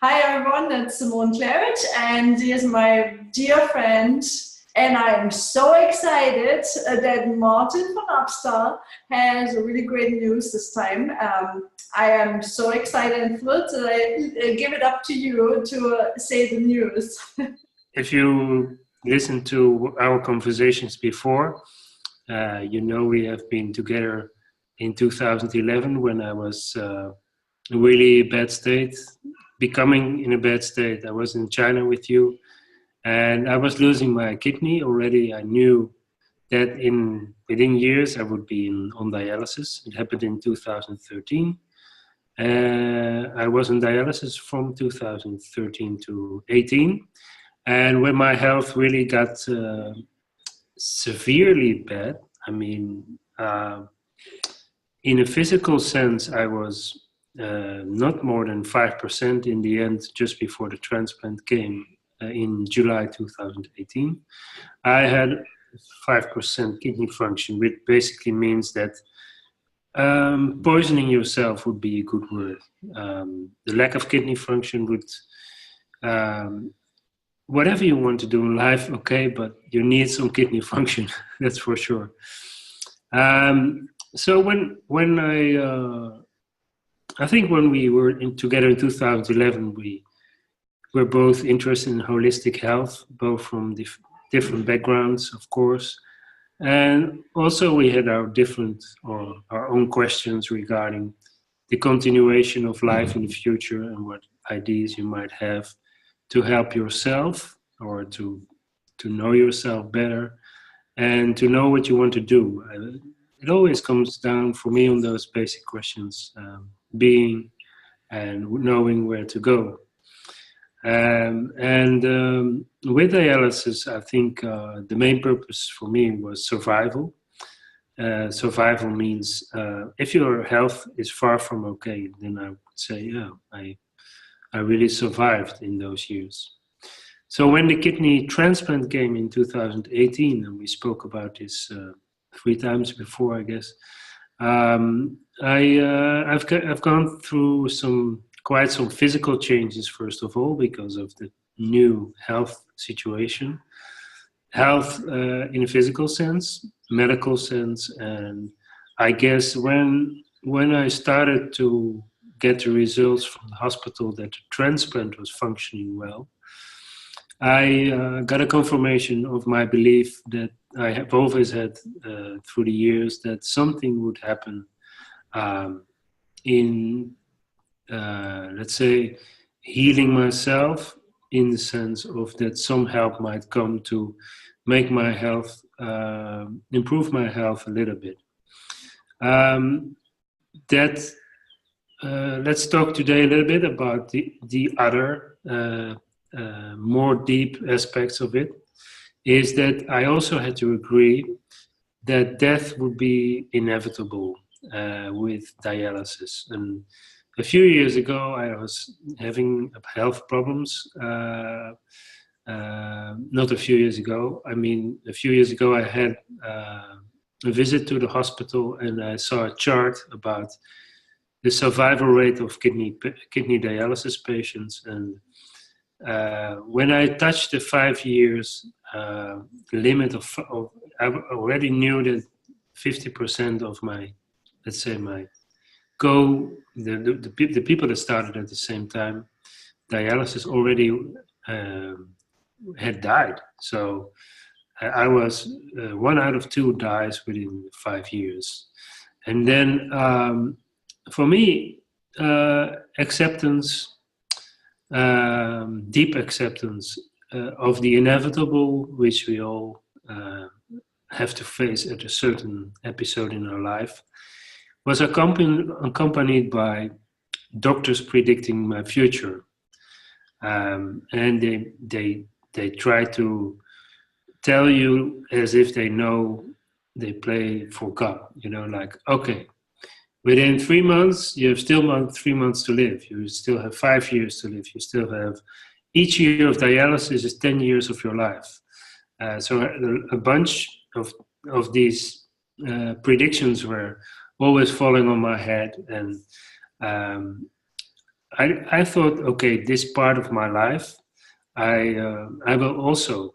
Hi everyone, it's Simone Claridge, and here's my dear friend. And I'm so excited that Maarten from Upstar has really great news this time. I am so excited and thrilled that I give it up to you to say the news. If you listen to our conversations before, you know we have been together in 2011 when I was in a really bad state, becoming in a bad state. I was in China with you, and I was losing my kidney already. I knew that within years I would be on dialysis. It happened in 2013. I was on dialysis from 2013 to 18. And when my health really got severely bad, I mean, in a physical sense, I was not more than 5% in the end, just before the transplant came in July 2018. I had 5% kidney function, which basically means that poisoning yourself would be a good word. The lack of kidney function would, whatever you want to do in life, okay, but you need some kidney function, that's for sure. So when I think when we were together in 2011, we were both interested in holistic health, both from different backgrounds, of course. And also we had our own questions regarding the continuation of life in the future and what ideas you might have to help yourself or to know yourself better and to know what you want to do. It always comes down for me on those basic questions, being and knowing where to go. With dialysis, I think the main purpose for me was survival. Survival means if your health is far from okay, then I would say, yeah, I really survived in those years. So when the kidney transplant came in 2018, and we spoke about this 3 times before, I guess, I've gone through quite some physical changes, first of all, because of the new health situation. Health in a physical sense, medical sense, and I guess when I started to get the results from the hospital that the transplant was functioning well, I got a confirmation of my belief that I have always had through the years, that something would happen in, let's say, healing myself, in the sense of that some help might come to make my health, improve my health a little bit. Let's talk today a little bit about the other more deep aspects of it. Is that I also had to agree that death would be inevitable with dialysis. And a few years ago, I was having health problems. Not a few years ago. I mean, a few years ago, I had a visit to the hospital, and I saw a chart about the survival rate of kidney dialysis patients. And when I touched the 5 years limit I already knew that 50% of my, let's say, my the people that started at the same time dialysis already had died. So I was 1 out of 2 dies within 5 years. And then for me, acceptance, deep acceptance of the inevitable, which we all have to face at a certain episode in our life, was accompanied by doctors predicting my future. And they try to tell you as if they know, they play for God, like, okay, within 3 months, you have still 3 months to live. You still have 5 years to live. You still have, each year of dialysis is 10 years of your life. So a bunch of these predictions were always falling on my head. And I thought, okay, this part of my life, I will also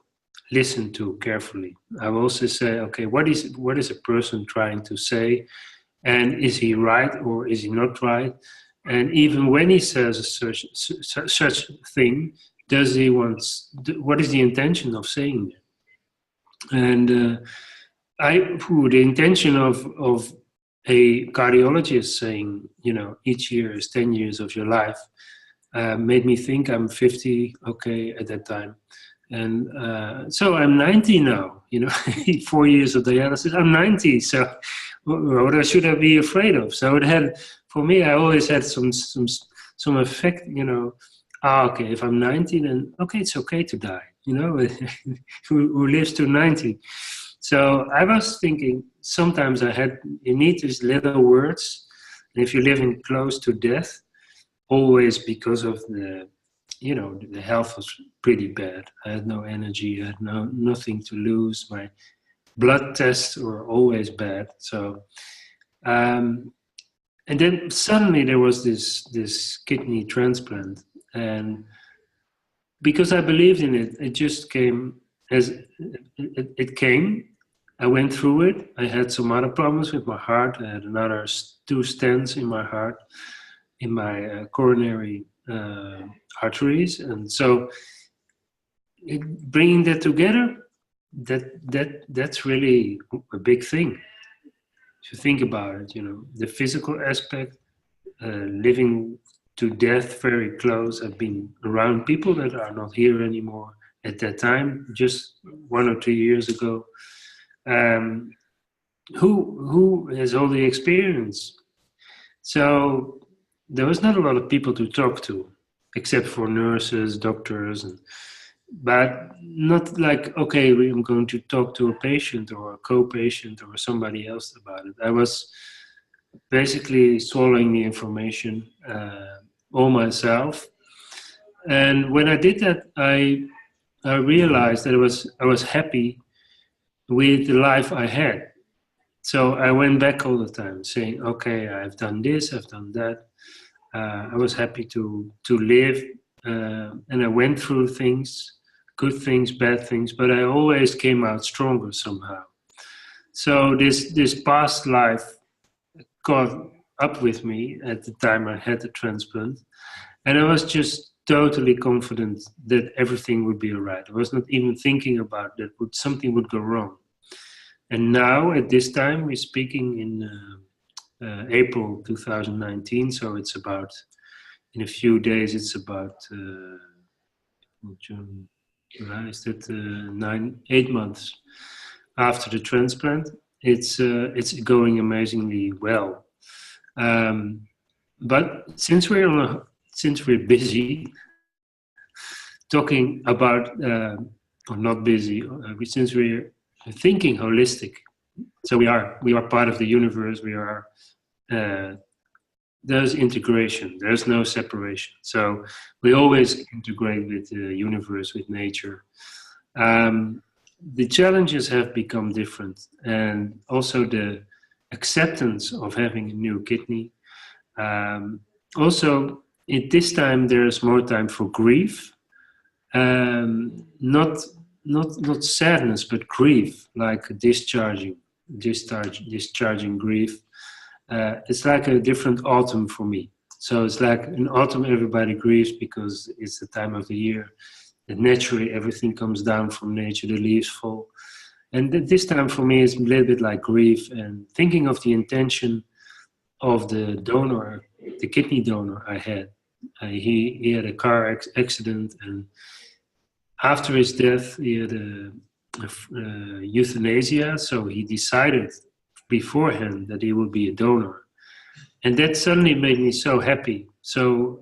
listen to carefully. I will also say, okay, what is a person trying to say, and is he right or is he not right? And even when he says such thing, does he want? What is the intention of saying it? And the intention of a cardiologist saying, each year is 10 years of your life, made me think I'm 50, okay, at that time. And so I'm 90 now, 4 years of dialysis, I'm 90. So what should I be afraid of? So it had, for me, I always had some effect, okay, if I'm 90, then okay, it's okay to die, who lives to 90. So I was thinking, sometimes you need these little words. And if you're living close to death, always because of the health was pretty bad. I had no energy. I had nothing to lose. My blood tests were always bad. So, and then suddenly there was this kidney transplant, and because I believed in it, it just came as it came. I went through it. I had some other problems with my heart. I had another 2 stents in my heart, in my coronary arteries, and so bringing that together, that's really a big thing. If you think about it, the physical aspect, living to death very close. I've been around people that are not here anymore at that time, just 1 or 2 years ago. Who has all the experience? So there was not a lot of people to talk to, except for nurses, doctors, but not like, okay, I'm going to talk to a patient or a co-patient or somebody else about it. I was basically swallowing the information all myself. And when I did that, I realized that I was happy with the life I had. So I went back all the time saying, okay, I've done this, I've done that. I was happy to live, and I went through things, good things, bad things, but I always came out stronger somehow. So this past life caught up with me at the time I had the transplant, and I was just totally confident that everything would be all right. I was not even thinking about that something would go wrong. And now at this time, we're speaking in April 2019, so it's about, in a few days, it's about June, July, is that 8 months after the transplant. It's going amazingly well. But since we're busy talking about, or not busy, since we're thinking holistic, so we are part of the universe. We are. There's integration. There's no separation. So we always integrate with the universe, with nature. The challenges have become different, and also the acceptance of having a new kidney. Also, at this time, there's more time for grief. Not sadness, but grief, like discharging grief. It's like a different autumn for me. So it's like in autumn everybody grieves because it's the time of the year that naturally everything comes down from nature, the leaves fall. And this time for me is a little bit like grief, and thinking of the intention of the donor, the kidney donor I had. He had a car accident, and after his death he had a euthanasia, so he decided beforehand that he would be a donor. And that suddenly made me so happy. So,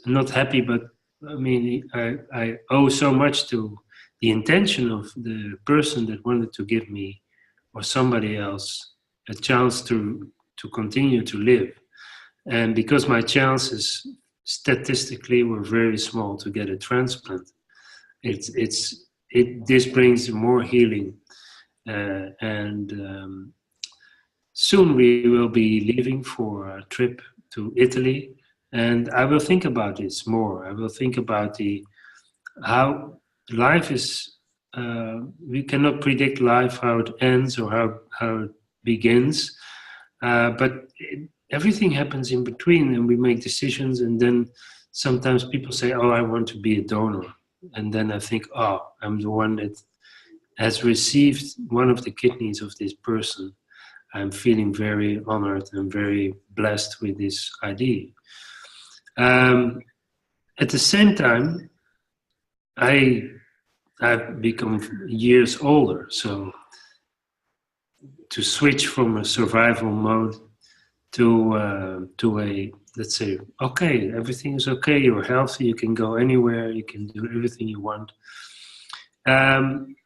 not happy, but I mean, I owe so much to the intention of the person that wanted to give me or somebody else a chance to continue to live. And because my chances statistically were very small to get a transplant, this brings more healing. And soon we will be leaving for a trip to Italy, And I will think about this more. I will think about how life is. We cannot predict life, how it ends or how it begins, but everything happens in between, and we make decisions. And then sometimes people say, "Oh, I want to be a donor," and then I think, "Oh, I'm the one that has received one of the kidneys of this person. I'm feeling very honored and very blessed with this idea." At the same time, I've become years older, so to switch from a survival mode to a, let's say, okay, everything is okay, you're healthy, you can go anywhere, you can do everything you want.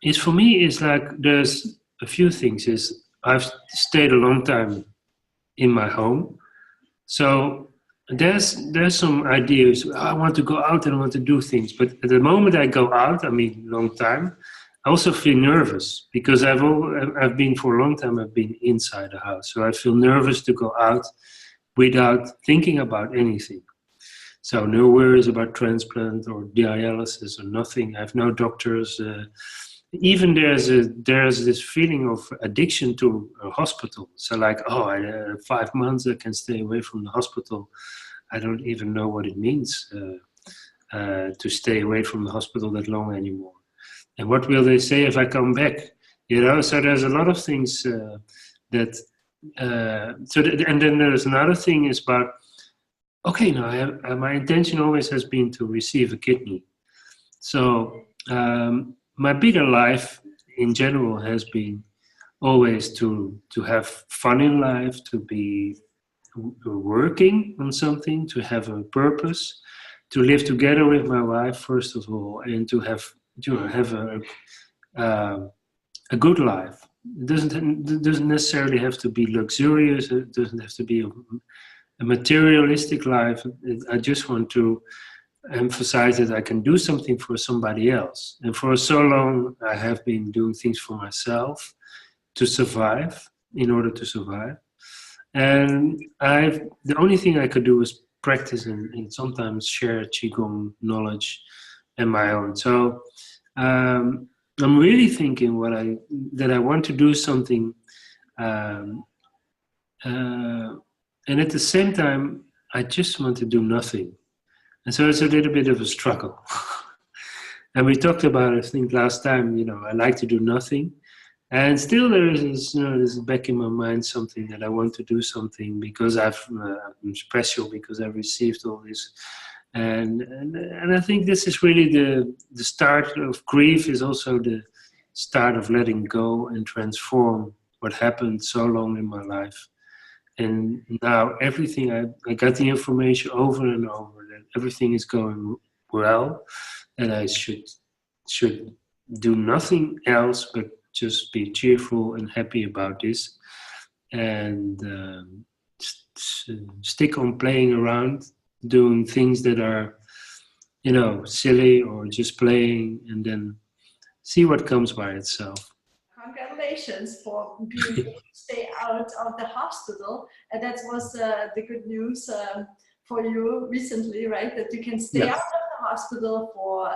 It's for me, it's like there's a few things. Is I've stayed a long time in my home, so there's some ideas. I want to go out and I want to do things, but at the moment I go out, I mean, long time, I also feel nervous because I've been for a long time. I've been inside the house, so I feel nervous to go out without thinking about anything. So no worries about transplant or dialysis or nothing. I have no doctors. Even there's this feeling of addiction to a hospital. So like, 5 months I can stay away from the hospital. I don't even know what it means to stay away from the hospital that long anymore. And what will they say if I come back? So there's a lot of things and then there's another thing is about, okay, now my intention always has been to receive a kidney. So my bigger life in general has been always to have fun in life, to be working on something, to have a purpose, to live together with my wife first of all, and to have a good life. It doesn't necessarily have to be luxurious. It doesn't have to be a materialistic life. I just want to emphasize that I can do something for somebody else. And for so long, I have been doing things for myself to survive, in order to survive. And the only thing I could do was practice and sometimes share Qigong knowledge and my own. So I'm really thinking that I want to do something, and at the same time, I just want to do nothing. And so it's a little bit of a struggle. And we talked about it, I think, last time, I like to do nothing. And still there is, there's back in my mind something that I want to do something because I'm special, because I've received all this. And I think this is really the start of grief, is also the start of letting go and transform what happened so long in my life. And now everything, I got the information over and over that everything is going well, and I should do nothing else but just be cheerful and happy about this, and stick on playing around, doing things that are, silly or just playing, and then see what comes by itself. Congratulations for being able to stay out of the hospital. And that was the good news for you recently, right? That you can stay out of the hospital for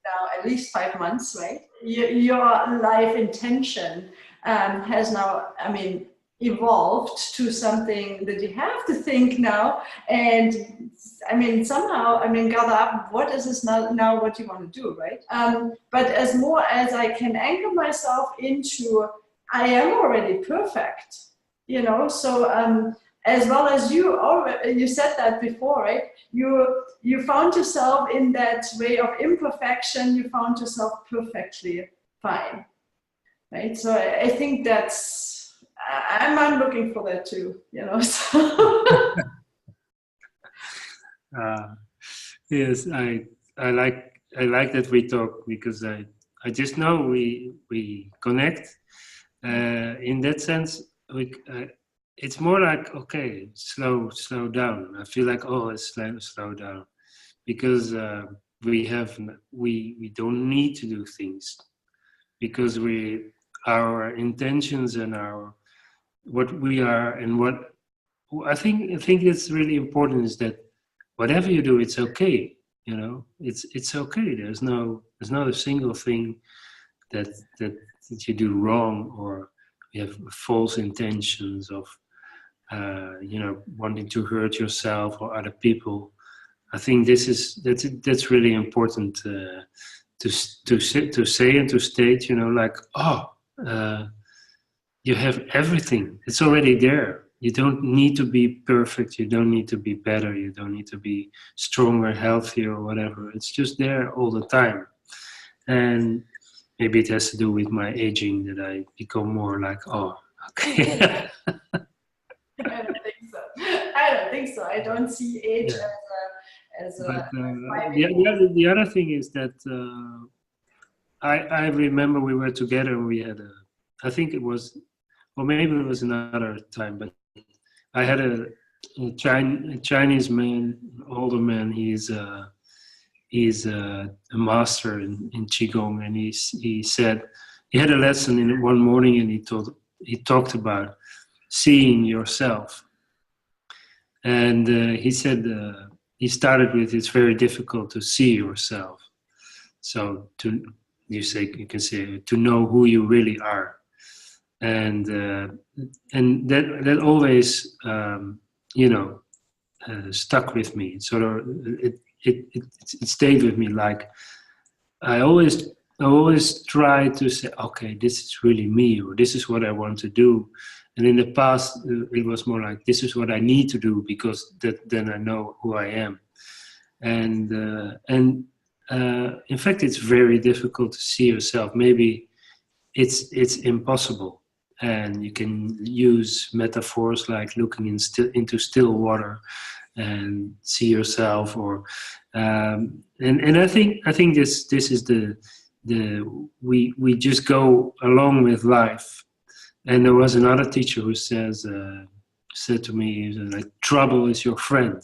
now at least 5 months, right? Your life intention has now, evolved to something that you have to think now. And somehow, gather up, what is this now what you want to do, right? But as more as I can anchor myself into, I am already perfect, so as well as you said that before, right? You found yourself in that way of imperfection, you found yourself perfectly fine, right? So I think I'm looking for that too, so. Yes, I like that we talk, because I just know we connect. In that sense, it's more like, okay, slow down. I feel like, it's slow down, because we don't need to do things, because our intentions and what we are, and what I think it's really important is that whatever you do, it's okay. You know, it's okay. There's not a single thing that that you do wrong, or you have false intentions of wanting to hurt yourself or other people. I think that's really important to say and to state. Like, you have everything. It's already there. You don't need to be perfect. You don't need to be better. You don't need to be stronger, healthier, or whatever. It's just there all the time. And maybe it has to do with my aging, that I become more like, okay. I don't think so. I don't think so. I don't see age Yeah. as But a the other thing is that I remember we were together and we had I think it was, or maybe it was another time, but I had a Chinese man, older man. He's a master in Qigong, and he said he had a lesson in one morning, and he talked about seeing yourself, and he said he started with, it's very difficult to see yourself, so you can say to know who you really are, and that always stuck with me. Sort of it stayed with me. Like I always try to say, okay, this is really me, or this is what I want to do. And in the past, it was more like, this is what I need to do, because then I know who I am. And in fact, it's very difficult to see yourself. Maybe it's impossible. And you can use metaphors like looking into still water and see yourself, or and I think this is the we just go along with life. And there was another teacher who said to me, like, trouble is your friend.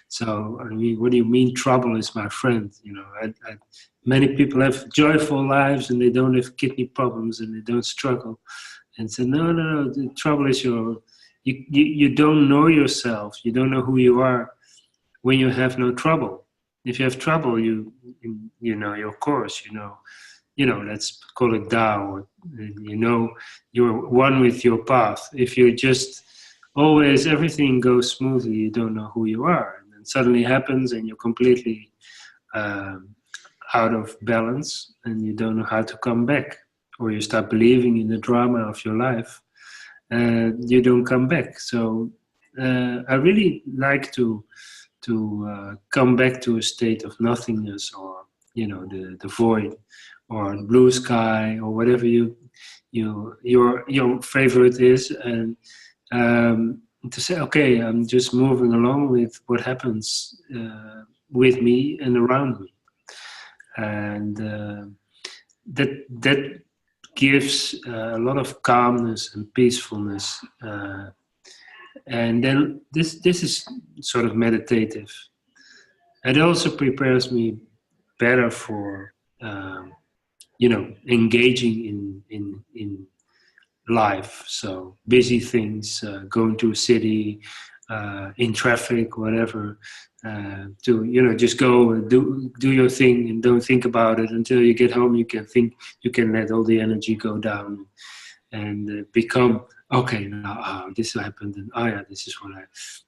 So I mean, what do you mean trouble is my friend? Many people have joyful lives and they don't have kidney problems and they don't struggle. And say, no, the trouble is you don't know yourself. You don't know who you are when you have no trouble. If you have trouble, you know your course. Let's call it Tao. You're one with your path. If you just always everything goes smoothly, you don't know who you are, and then suddenly happens, and you're completely out of balance, and you don't know how to come back, or you start believing in the drama of your life, and you don't come back. So I really like to come back to a state of nothingness, or the void, or blue sky, or whatever your favorite is, and to say, okay, I'm just moving along with what happens with me and around me, and that gives a lot of calmness and peacefulness, and then this is sort of meditative. It also prepares me better for engaging in life. So busy things, going to a city, in traffic, whatever, to just go and do your thing and don't think about it until you get home. You can let all the energy go down and become, okay, now this happened, and yeah, this is what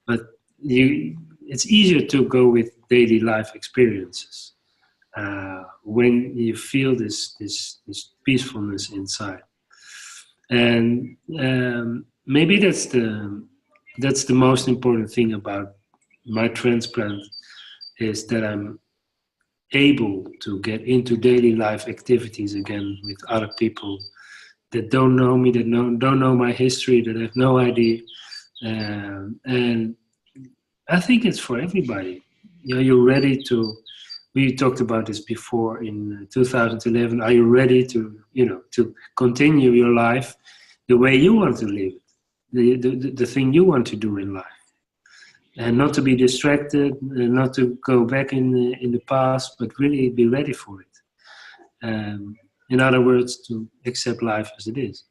but it's easier to go with daily life experiences when you feel this peacefulness inside. And maybe that's the most important thing about my transplant, is that I'm able to get into daily life activities again with other people that don't know me, that don't know my history, that have no idea. And I think it's for everybody. You're ready to. We talked about this before in 2011. Are you ready to continue your life the way you want to live it, the thing you want to do in life, and not to be distracted, and not to go back in the past, but really be ready for it. In other words, to accept life as it is.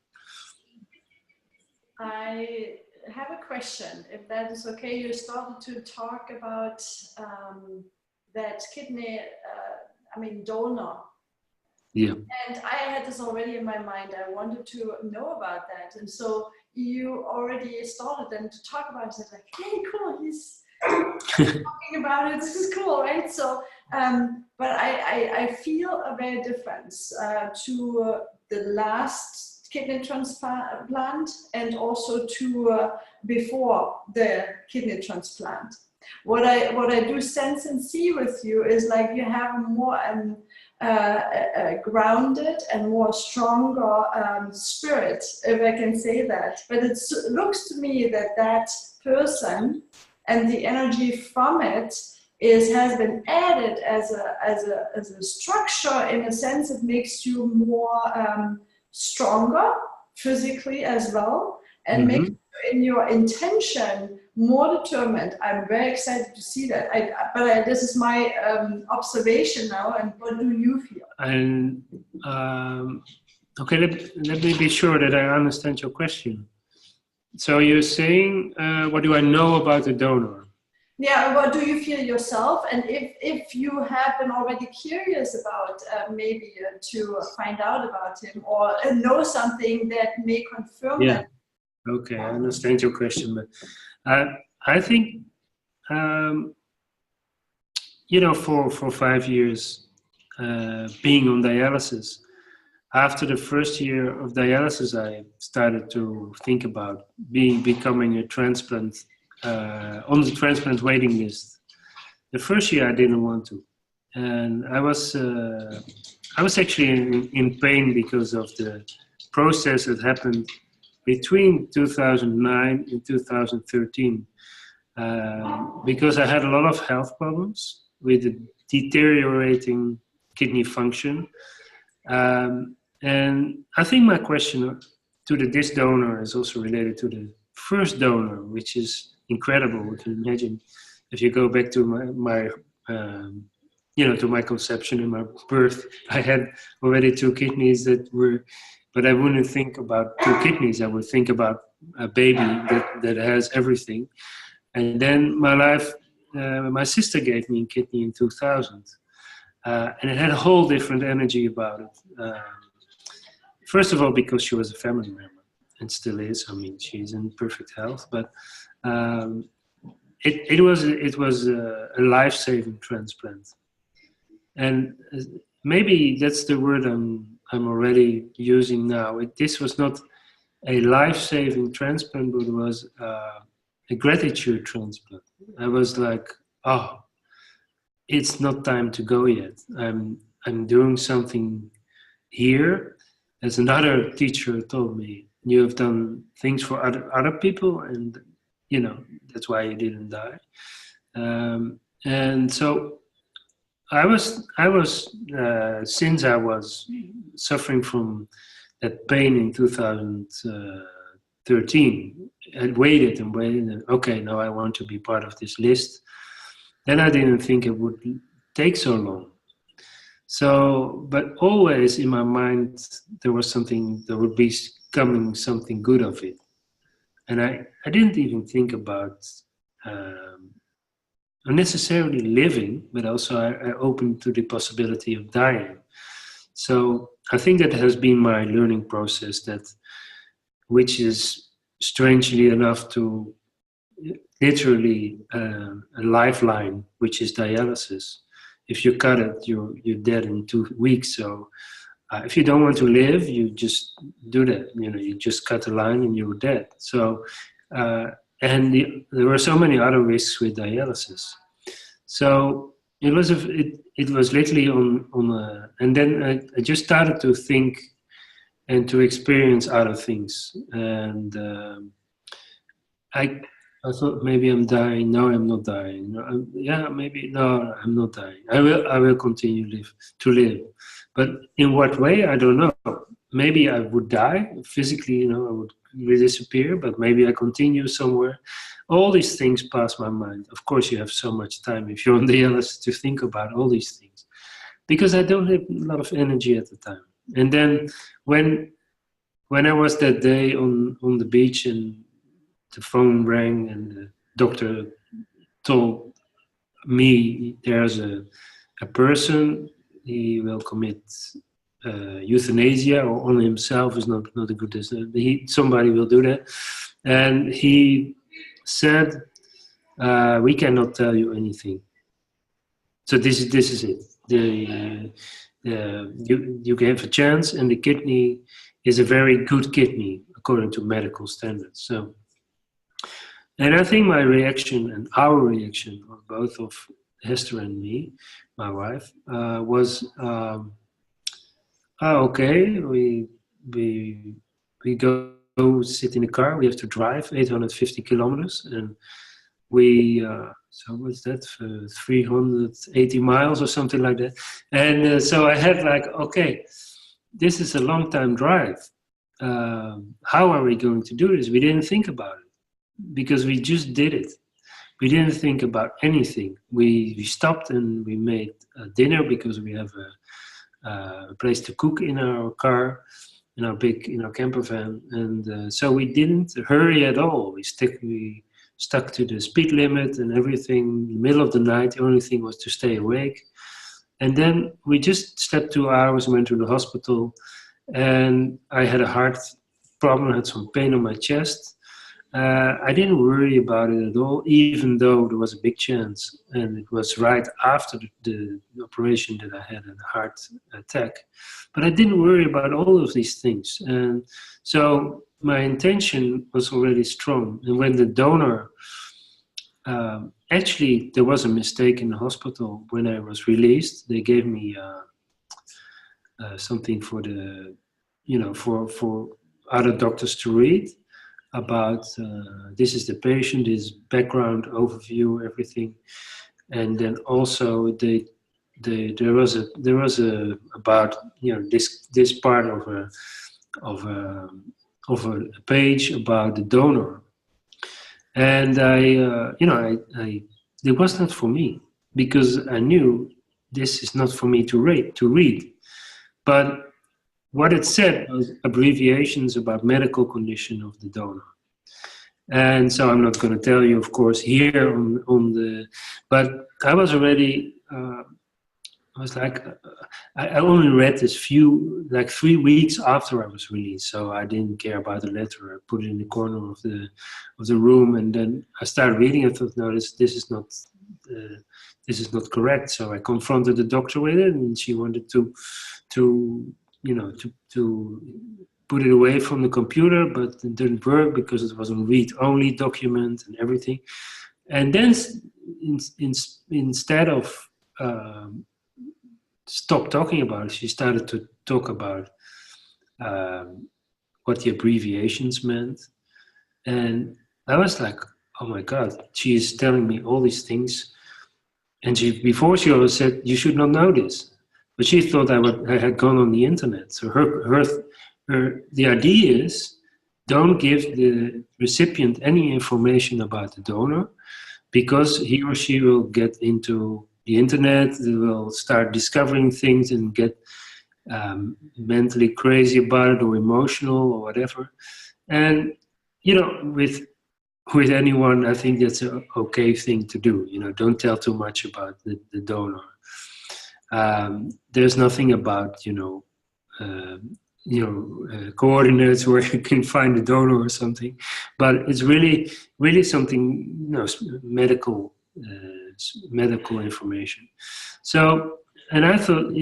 I have a question, if that is okay. You started to talk about that kidney, donor. Yeah. And I had this already in my mind. I wanted to know about that. And so you already started then to talk about it. I was like, hey, cool, he's talking about it. This is cool, right? So, but I feel a very difference to the last kidney transplant and also to before the kidney transplant. What I do sense and see with you is like you have more grounded and more stronger spirit, if I can say that. But it looks to me that that person and the energy from it has been added as a structure. In a sense, it makes you more stronger physically as well, and makes you in your intention more determined. I'm very excited to see that. But this is my observation now. And what do you feel? And okay, let me be sure that I understand your question. So you're saying, what do I know about the donor? Yeah, what do you feel yourself? And if you have been already curious about maybe to find out about him or know something that may confirm that. Okay, I understand your question, but I think, for 5 years being on dialysis, after the first year of dialysis, I started to think about becoming a transplant, on the transplant waiting list. The first year I didn't want to, and I was actually in pain because of the process that happened between 2009 and 2013, because I had a lot of health problems with the deteriorating kidney function. And I think my question to this donor is also related to the first donor, which is incredible. You can imagine if you go back to my to my conception and my birth, I had already 2 kidneys but I wouldn't think about 2 kidneys. I would think about a baby that has everything. And then my sister gave me a kidney in 2000. And it had a whole different energy about it. First of all, because she was a family member, and still is. I mean, she's in perfect health. But it was a life-saving transplant. And maybe that's the word I'm already using now. This was not a life-saving transplant, but it was a gratitude transplant. I was like, oh, it's not time to go yet. I'm doing something here. As another teacher told me, you have done things for other people, and that's why you didn't die. And so I was since I was suffering from that pain in 2013, I waited and okay, now I want to be part of this list. Then I didn't think it would take so long. So, but always in my mind, there was something, there would be coming something good of it. And I didn't even think about unnecessarily living, but also I opened to the possibility of dying. So I think that has been my learning process, which is strangely enough to literally a lifeline, which is dialysis. If you cut it, you're dead in 2 weeks. So if you don't want to live, you just do that. You just cut a line and you're dead. So there were so many other risks with dialysis. So it was literally on and then I just started to think and to experience other things. And I thought maybe I'm dying. No, I'm not dying. Maybe no, I'm not dying. I will continue to live, but in what way? I don't know. Maybe I would die physically. I would disappear, but maybe I continue somewhere. All these things pass my mind. Of course, you have so much time if you're on the dialysis to think about all these things, because I don't have a lot of energy at the time. And then when I was that day on the beach and the phone rang and the doctor told me there's a person, he will commit euthanasia or on himself is not a good decision. Somebody will do that. And he said, we cannot tell you anything. So this is it. You have a chance, and the kidney is a very good kidney according to medical standards. So, and I think my reaction and our reaction, both of Hester and me, my wife, was, okay, we go sit in the car. We have to drive 850 kilometers, and we so what's that, 380 miles or something like that. And so I had like, okay, this is a long time drive. How are we going to do this? We didn't think about it because we just did it. We didn't think about anything. We stopped and we made dinner because we have a place to cook in our car, in our camper van, and so we didn't hurry at all. We stuck to the speed limit and everything. In the middle of the night, the only thing was to stay awake. And then we just slept 2 hours, went to the hospital, and I had a heart problem. I had some pain on my chest. I didn't worry about it at all, even though there was a big chance. And it was right after the operation that I had a heart attack. But I didn't worry about all of these things. And so my intention was already strong. And when the donor, actually, there was a mistake in the hospital. When I was released, they gave me something for for other doctors to read about this is the patient, this background overview, everything, and then also there was a about this part of a page about the donor, and it was not for me because I knew this is not for me to read, but what it said was abbreviations about medical condition of the donor. And so I'm not going to tell you, of course, here on the, but I was already, I was like, I only read this 3 weeks after I was released. So I didn't care about the letter. I put it in the corner of the room, and then I started reading. I thought, no, this is not correct. So I confronted the doctor with it, and she wanted to put it away from the computer, but it didn't work because it was a read-only document and everything. And then instead of stop talking about it, she started to talk about what the abbreviations meant. And I was like, oh my God, she is telling me all these things. And before she always said, you should not know this. But she thought I had gone on the internet. So the idea is, don't give the recipient any information about the donor, because he or she will get into the internet, they will start discovering things and get mentally crazy about it or emotional or whatever. And, with anyone, I think that's an okay thing to do. Don't tell too much about the donor. There's nothing about coordinates where you can find a donor or something, but it's really something medical information. So, and I thought,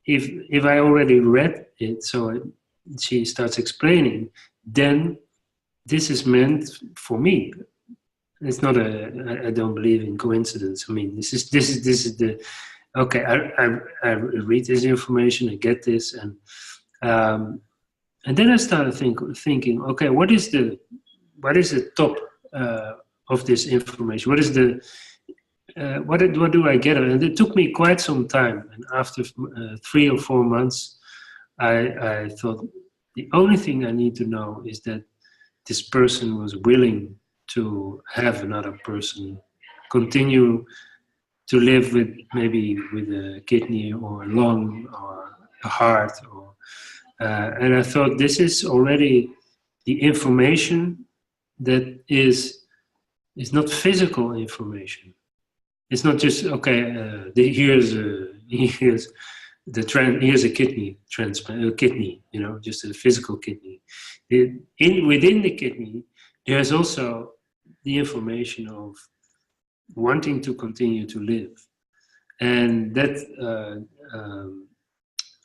if I already read it, so she starts explaining, then this is meant for me. It's not I don't believe in coincidence. I mean, this is the. Okay, I read this information, I get this, and then I started thinking, okay, what is the top of this information? What is the what do I get? And it took me quite some time, and after 3 or 4 months, I thought the only thing I need to know is that this person was willing to have another person continue to live with a kidney or a lung or a heart, and I thought this is already the information that is not physical information. It's not just here's a kidney transplant, just a physical kidney. Within the kidney, there's also the information of wanting to continue to live, and that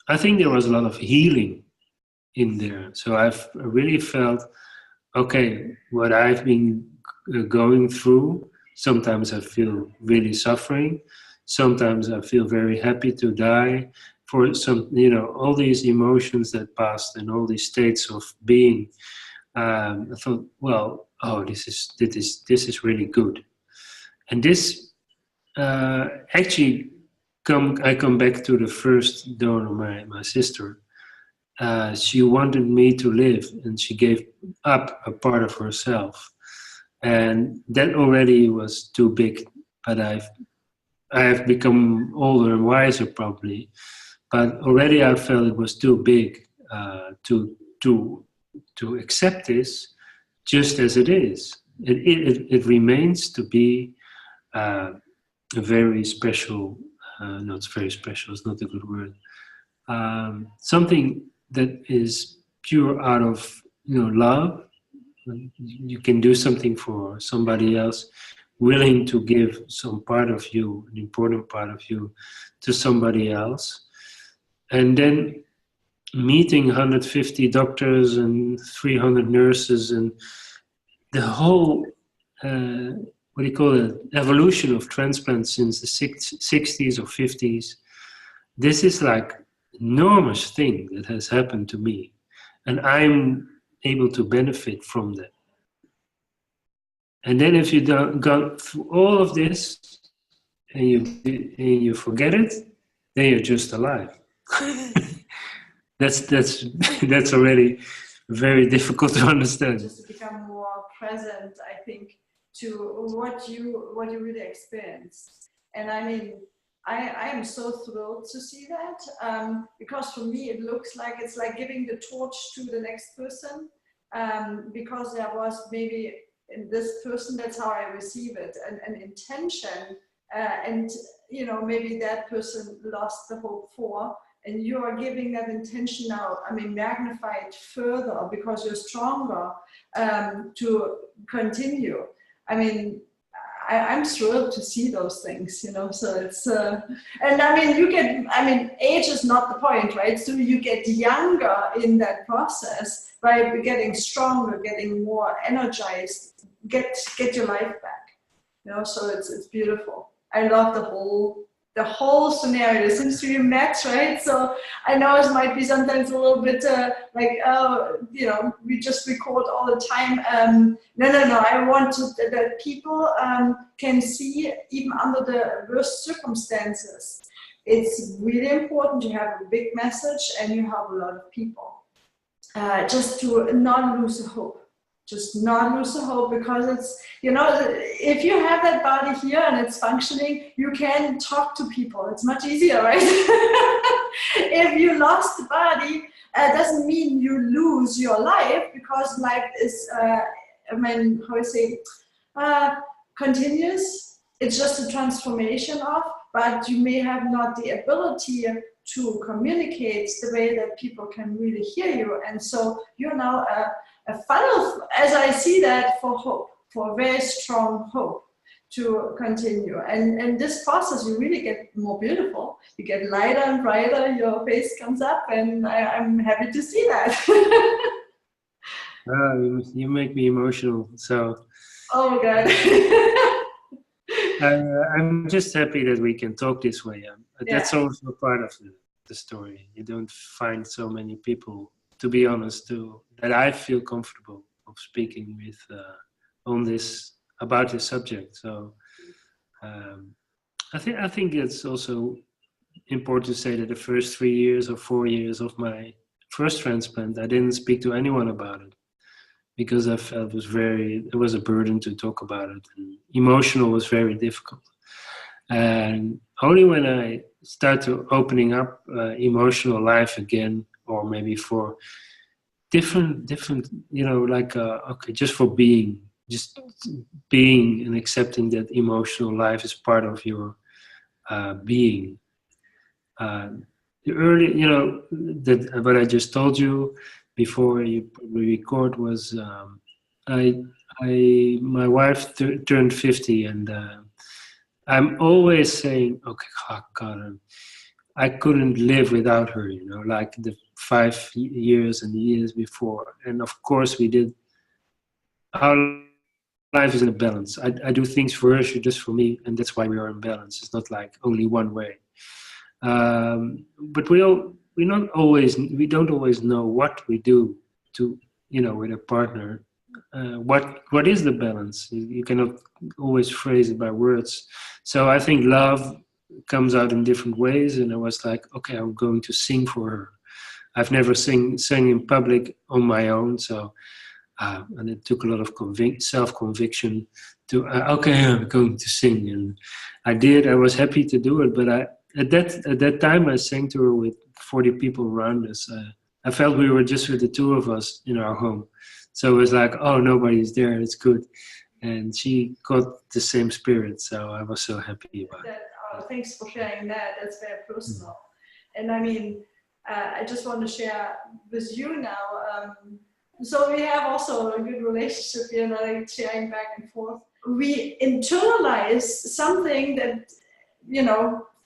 I think there was a lot of healing in there. So I've really felt, okay, what I've been going through. Sometimes I feel really suffering. Sometimes I feel very happy to die. For some, all these emotions that passed and all these states of being. I thought, well, this is really good. And this actually I come back to the first donor, my sister. She wanted me to live, and she gave up a part of herself. And that already was too big, but I have become older and wiser probably, but already I felt it was too big to accept this just as it is. It remains to be a very special, not very special, it's not a good word, something that is pure out of love. You can do something for somebody else, willing to give some part of you, an important part of you, to somebody else. And then meeting 150 doctors and 300 nurses and the whole, evolution of transplants since the 60s or 50s. This is like enormous thing that has happened to me. And I'm able to benefit from that. And then if you don't go through all of this and you forget it, then you're just alive. that's already very difficult to understand. Just to become more present, I think, to what you really experience. And I mean, I am so thrilled to see that, because for me it looks like it's like giving the torch to the next person, because there was maybe in this person, that's how I receive it, an intention, and maybe that person lost the hope for, and you are giving that intention now, magnified further because you're stronger to continue. I'm thrilled to see those things, so it's, and you get, age is not the point, right? So you get younger in that process by getting stronger, getting more energized, get your life back, so it's beautiful. I love the whole scenario. It seems to be a match, right? So I know it might be sometimes a little bit we just record all the time. No. I want that people can see, even under the worst circumstances, it's really important to have a big message and you have a lot of people. Just to not lose hope. Just not lose the hope, because it's, if you have that body here and it's functioning, you can talk to people. It's much easier, right? If you lost the body, doesn't mean you lose your life, because life is, continuous. It's just a transformation of, but you may have not the ability to communicate the way that people can really hear you. And so you're now a funnel, as I see that, for hope, for very strong hope to continue. And this process, you really get more beautiful. You get lighter and brighter, your face comes up, and I'm happy to see that. You make me emotional, so. Oh my God. I'm just happy that we can talk this way. That's also part of the story. You don't find so many people, to be honest, that I feel comfortable of speaking with about this subject. So I think it's also important to say that the first 3 years or 4 years of my first transplant, I didn't speak to anyone about it, because I felt it was a burden to talk about it, and emotional was very difficult. And only when I start to opening up emotional life again, or maybe for different, like okay, just for being, just being and accepting that emotional life is part of your being. The early, that what I just told you before you probably record was I my wife turned 50, and I'm always saying, okay, oh God, I couldn't live without her, like the 5 years and the years before. And of course we did. Our life is in a balance. I do things for her, she does for me, and that's why we are in balance. It's not like only one way. But we don't always know what we do to, with a partner. What is the balance? You cannot always phrase it by words. So I think love comes out in different ways, and I was like, okay, I'm going to sing for her. I've never sang in public on my own, so and it took a lot of self-conviction to okay, I'm going to sing, and I did. I was happy to do it, but at that time I sang to her with 40 people around us. I felt we were just with the two of us in our home, so it was like, oh, nobody's there, it's good. And she got the same spirit, so I was so happy about it. Thanks for sharing that. That's very personal. And I mean, I just want to share with you now. So we have also a good relationship here, like sharing back and forth. We internalize something that,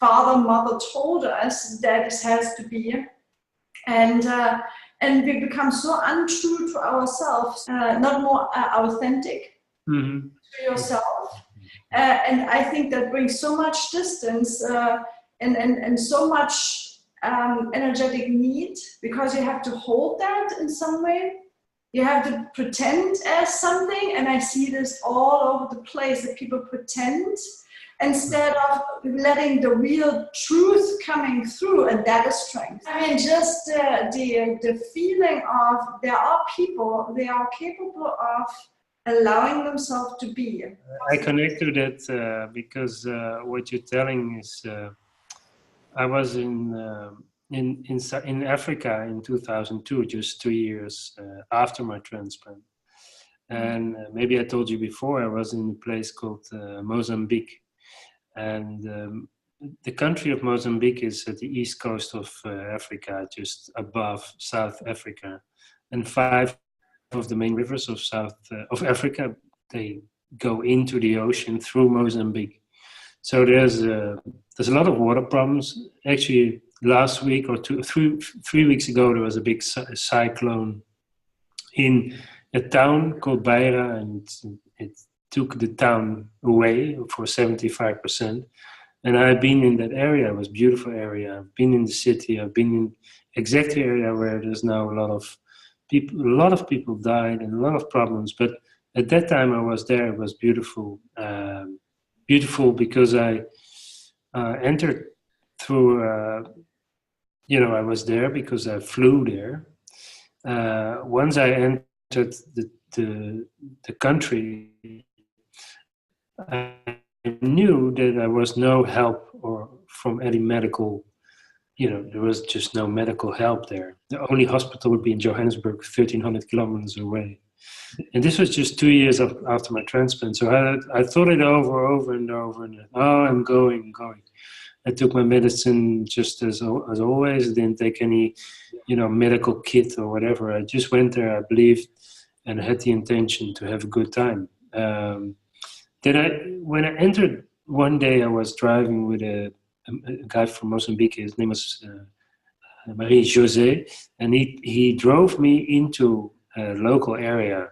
father, mother told us that it has to be. And we become so untrue to ourselves, not more authentic to yourself. And I think that brings so much distance and so much energetic need, because you have to hold that in some way. You have to pretend as something, and I see this all over the place, that people pretend instead of letting the real truth coming through, and that is strength. I mean, just the feeling of there are people, they are capable of allowing themselves to be. I connect to that because what you're telling is, I was in Africa in 2002, just 2 years after my transplant, and maybe I told you before, I was in a place called Mozambique, and the country of Mozambique is at the east coast of Africa, just above South Africa, and 5 of the main rivers of of Africa, they go into the ocean through Mozambique. So there's a lot of water problems. Actually, last week or 3 weeks ago, there was a big cyclone in a town called Beira, and it took the town away for 75%. And I've been in that area. It was a beautiful area. I've been in the city. I've been in exactly the area where there's now a lot of people died and a lot of problems. But at that time I was there, it was beautiful. Beautiful because I entered through, I was there because I flew there. Once I entered the country, I knew that there was no help or from any medical, there was just no medical help there. The only hospital would be in Johannesburg, 1,300 kilometers away. And this was just 2 years after my transplant. So I thought it over and over. And I'm going. I took my medicine just as always. I didn't take any, medical kit or whatever. I just went there, I believed, and had the intention to have a good time. When I entered, one day I was driving with a guy from Mozambique. His name was Marie-José, and he drove me into a local area.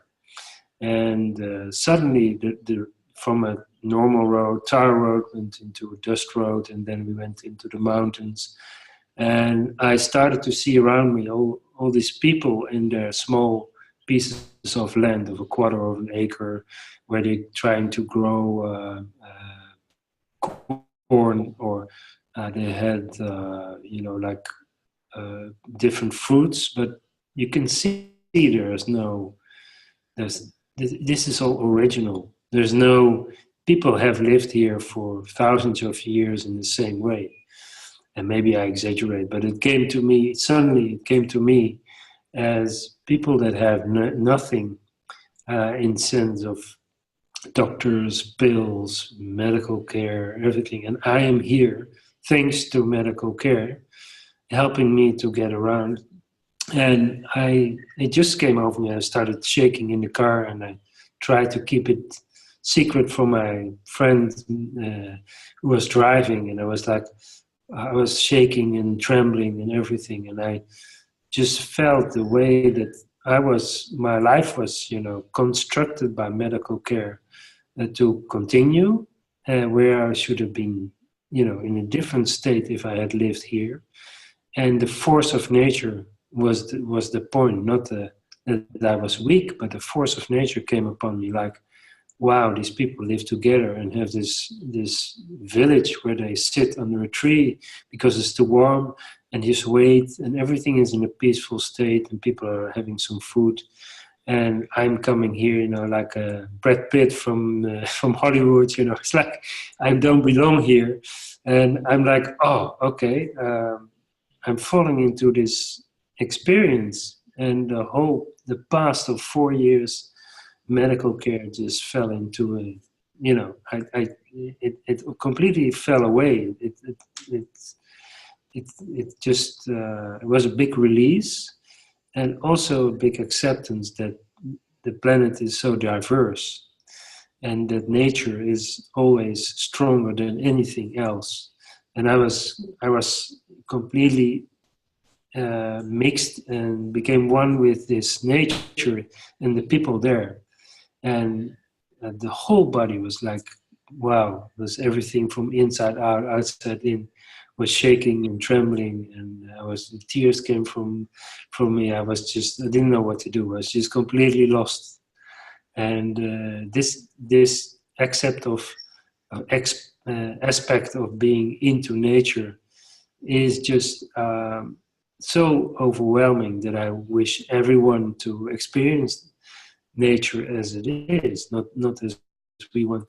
And suddenly, from a normal road, tar road, went into a dust road, and then we went into the mountains. And I started to see around me all these people in their small pieces of land of a quarter of an acre, where they're trying to grow corn, or they had, different fruits. But you can see this is all original. There's no, people have lived here for thousands of years in the same way. And maybe I exaggerate, but suddenly it came to me as people that have nothing in sense of doctors, pills, medical care, everything. And I am here thanks to medical care, helping me to get around. And it just came over me. I started shaking in the car, and I tried to keep it secret from my friend who was driving. And I was shaking and trembling and everything. And I just felt the way that my life was, constructed by medical care to continue where I should have been, in a different state if I had lived here. And the force of nature was the point, not that I was weak, but the force of nature came upon me like, wow, these people live together and have this village where they sit under a tree because it's too warm, and just wait, and everything is in a peaceful state, and people are having some food. And I'm coming here, like a Brad Pitt from Hollywood. It's like I don't belong here, and I'm like, oh, okay, I'm falling into this experience, and the past of 4 years medical care just fell into it completely fell away. It just it was a big release, and also a big acceptance that the planet is so diverse, and that nature is always stronger than anything else. And I was completely mixed and became one with this nature and the people there. And the whole body was like, wow, was everything from inside out, outside in, was shaking and trembling, and the tears came from me. I didn't know what to do. I was just completely lost. And this aspect of being into nature is just so overwhelming that I wish everyone to experience nature as it is, not as we want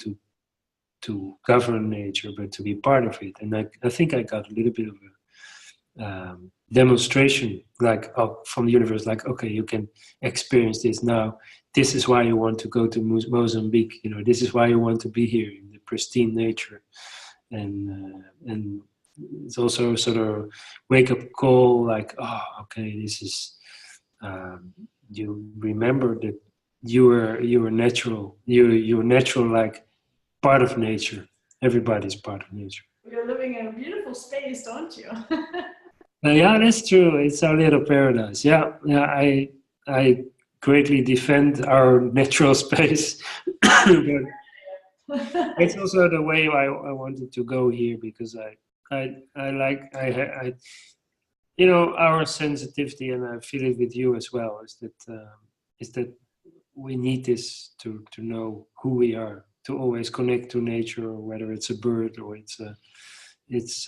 to govern nature, but to be part of it. And I think I got a little bit of a demonstration, from the universe, like, okay, you can experience this now. This is why you want to go to Mozambique. This is why you want to be here in the pristine nature. And it's also a sort of wake-up call, like, oh, okay, this is. You remember that you were natural. You're natural, like part of nature. Everybody's part of nature. You're living in a beautiful space, don't you? Yeah, that's true. It's our little paradise. Yeah. I greatly defend our natural space, but it's also the way I wanted to go here, because I our sensitivity, and I feel it with you as well, is that we need this to know who we are, to always connect to nature, whether it's a bird or it's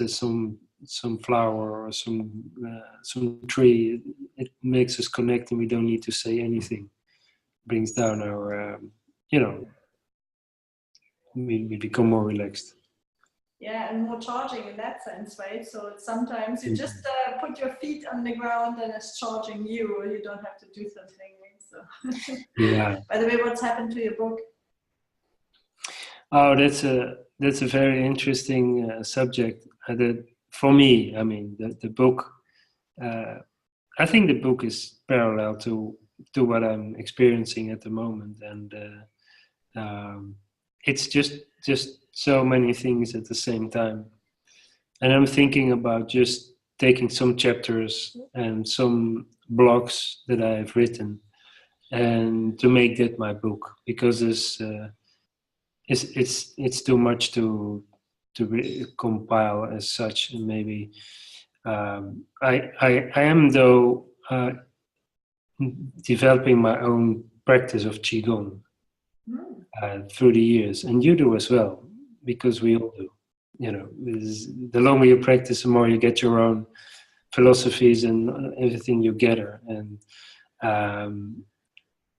some flower or some tree. It makes us connect, and we don't need to say anything. Brings down our we become more relaxed. Yeah, and more charging in that sense, right? So sometimes you just put your feet on the ground and it's charging you, or you don't have to do something. Right? So, yeah. By the way, what's happened to your book? Oh, that's a very interesting subject. For me, I mean, the book. I think the book is parallel to what I'm experiencing at the moment, and it's just so many things at the same time. And I'm thinking about just taking some chapters and some blogs that I've written, and to make that my book, because it's too much to compile as such. And maybe I am, though, developing my own practice of qigong through the years, and you do as well, because we all do. The longer you practice, the more you get your own philosophies and everything you gather. And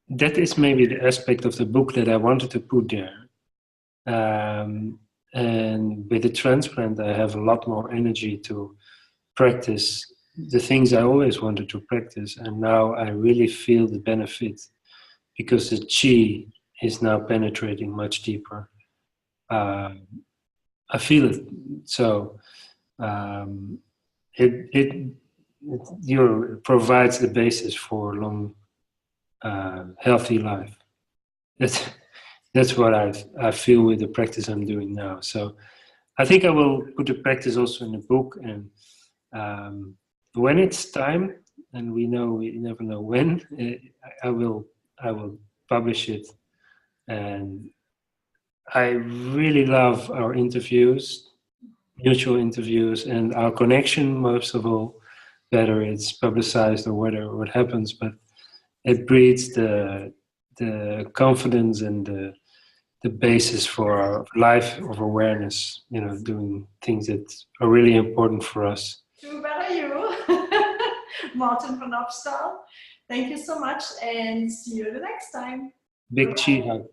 that is maybe the aspect of the book that I wanted to put there. And with the transplant, I have a lot more energy to practice the things I always wanted to practice, and now I really feel the benefit because the chi is now penetrating much deeper. I feel it. So it provides the basis for a long, healthy life. That's what I feel with the practice I'm doing now. So I think I will put the practice also in the book, and when it's time, and we never know when, I will publish it. And I really love our interviews, mutual interviews, and our connection most of all, whether it's publicized or what happens, but it breeds the confidence and the basis for our life of awareness, doing things that are really important for us. Do better, you. Maarten van Upstal. Thank you so much, and see you the next time. Big chi hug.